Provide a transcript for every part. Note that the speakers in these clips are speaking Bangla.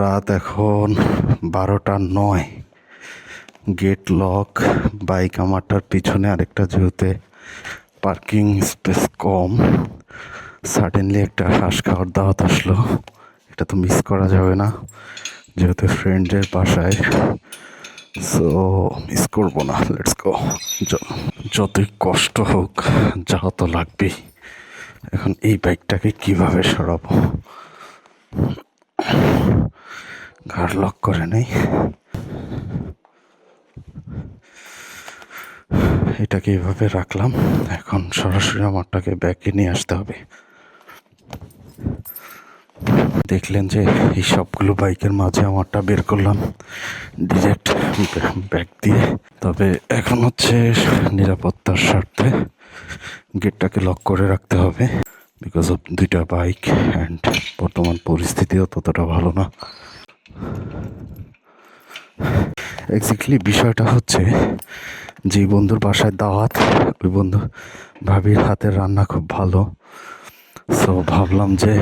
রাত এখন 12:09। Gate lock. বাইক আমারটার পিছনে আরেকটা, যেহেতু পার্কিং স্পেস কম, সাডেনলি একটা হাঁস খাওয়ার দাওয়াত আসলো। এটা তো মিস করা যাবে না, যেহেতু ফ্রেন্ডের বাসায়। সো মিস করবো না, লেটস গো। যতই কষ্ট হোক, যাওয়া তো লাগবেই। এখন এই বাইকটাকে কিভাবে সরাবো? ঘাড় লক করে নেই। এটাকে এইভাবে রাখলাম। এখন সরাসরি আমারটাকে ব্যাকে নিয়ে আসতে হবে। দেখলেন যে এই সবগুলো বাইকের মাঝে আমারটা বের করলাম ডিরেক্ট ব্যাক দিয়ে। তবে এখন হচ্ছে নিরাপত্তার স্বার্থে গেটটাকে লক করে রাখতে হবে, বিকজ অফ দুইটা বাইক অ্যান্ড বর্তমান পরিস্থিতিও ততটা ভালো না। এক্স্যাক্টলি বিষয়টা হচ্ছে, যে বন্ধুর বাসায় দাওয়াত, ওই বন্ধু ভাবির হাতের রান্না খুব ভালো। সো ভাবলাম যে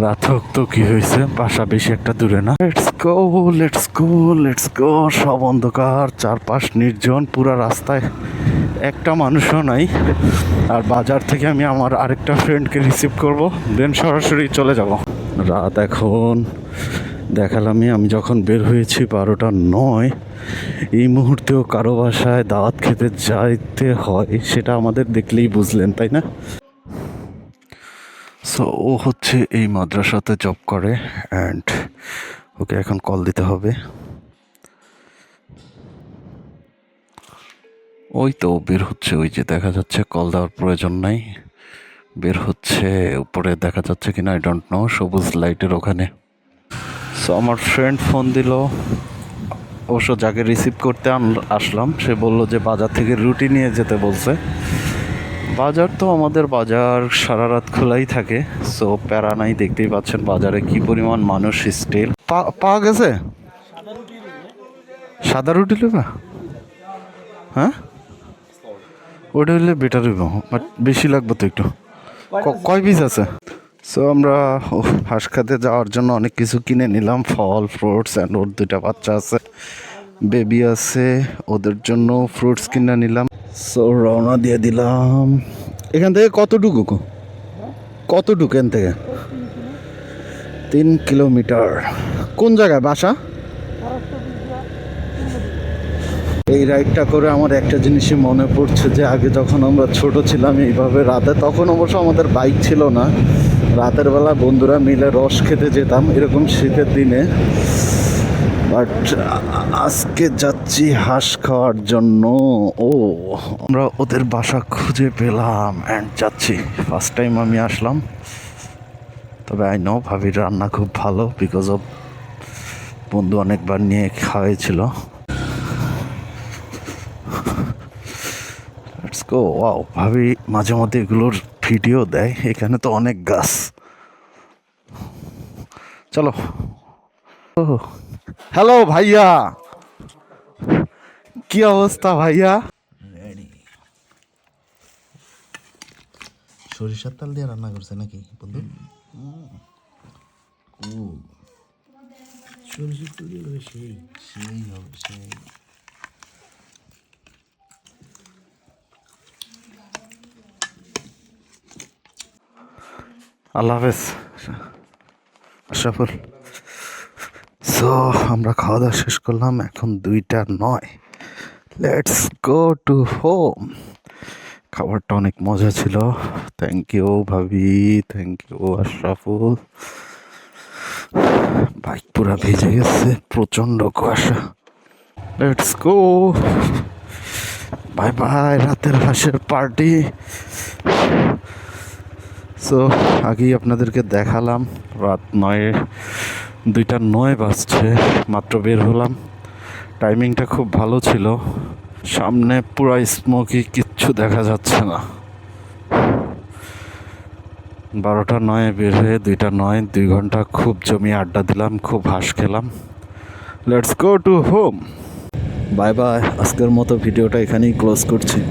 রাত হোক তো কি হয়েছে, বাসা বেশি একটা দূরে না। Let's go, let's go, let's go. সব অন্ধকার, চারপাশ নির্জন, পুরা রাস্তায় একটা মানুষও নাই। আর বাজার থেকে আমি আমার আরেকটা ফ্রেন্ডকে রিসিভ করব, দেন সরাসরি চলে যাব। রাত এখন দেখালামই, আমি যখন বের হয়েছি 12:09। এই মুহূর্তেও কারো বাসায় দাওয়াত খেতে যাইতে হয়, সেটা আমাদের দেখলেই বুঝলেন, তাই না? সো ও হচ্ছে এই মাদ্রাসাতে জব করে, অ্যান্ড ওকে এখন কল দিতে হবে। ওই তো বের হচ্ছে, ওই যে দেখা যাচ্ছে। কল দেওয়ার প্রয়োজন নাই, বের হচ্ছে। উপরে দেখা যাচ্ছে কিনা আই ডোন্ট নো, সবুজ লাইটের ওখানে। সো আমার ফ্রেন্ড ফোন দিল, অবশ্য যাকে রিসিভ করতে আসলাম সে বললো যে বাজার থেকে রুটি নিয়ে যেতে বলছে। বাজার তো আমাদের বাজার সারা রাত খোলাই থাকে, সো প্যারা নাই। দেখতেই পাচ্ছেন বাজারে কি পরিমাণ মানুষ স্টিল। পাওয়া গেছে সাদা রুটি নেবা? হ্যাঁ, ওটা হলে বেটার হইব, বাট বেশি লাগবে তো একটু। কয় পিস আছে? সো আমরা হাঁস খাতে যাওয়ার জন্য অনেক কিছু কিনে নিলাম, ফল, ফ্রুটস, অ্যান্ড ওর দুইটা বাচ্চা আছে, বেবি আছে, ওদের জন্য ফ্রুটস কিনে নিলাম। সো রওনা দিয়ে দিলাম। এখান থেকে কতটুকু এখান থেকে? 3 কিলোমিটার। কোন জায়গায় বাসা? এই রাইডটা করে আমার একটা জিনিসই মনে পড়ছে, যে আগে যখন আমরা ছোট ছিলাম এইভাবে রাতে, তখন অবশ্য আমাদের বাইক ছিল না, রাতের বেলা বন্ধুরা মিলে রস খেতে যেতাম এরকম শীতের দিনে। বাট আজকে যাচ্ছি হাঁস খাওয়ার জন্য। ও, আমরা ওদের বাসা খুঁজে পেলাম অ্যান্ড যাচ্ছি। ফার্স্ট টাইম আমি আসলাম, তবে আই নো ভাবির রান্না খুব ভালো, বিকজ অফ বন্ধু অনেকবার নিয়ে খাওয়াইছিল। Let's go. ওয়াও, ভাবি মাঝে মধ্যে এগুলোর ভিডিও দেয়। এখানে তো অনেক গাছ। চলো। হ্যালো ভাইয়া, কি অবস্থা ভাইয়া? সরিষার তেল দিয়ে রান্না করছে নাকি বন্ধু? সরিষার তেল দিয়ে সেই সেই হবে সেই। আল্লাহ হাফেজ আশরাফুল। সো আমরা খাওয়া দাওয়া শেষ করলাম, এখন 2:09। Let's go to home. খাবারটা অনেক মজা ছিল। থ্যাংক ইউ ভাবি, থ্যাংক ইউ আশরাফুল। বাইক পুরা ভিজে গেছে, প্রচণ্ড কুয়াশা। লেটস গো, বাই বাই রাতের হাঁসের পার্টি। সো আগেই আপনাদেরকে দেখালাম, রাত 2:09 বাজছে, মাত্র বের হলাম। টাইমিংটা খুব ভালো ছিল, সামনে পুরা স্মোকি, কিচ্ছু দেখা যাচ্ছে না। 12:09 বের হয়ে 2:09, 2 ঘন্টা খুব জমিয়ে আড্ডা দিলাম, খুব হাঁস খেলাম। Let's go to home. Bye bye. আজকের মতো ভিডিওটা এখানেই ক্লোজ করছি।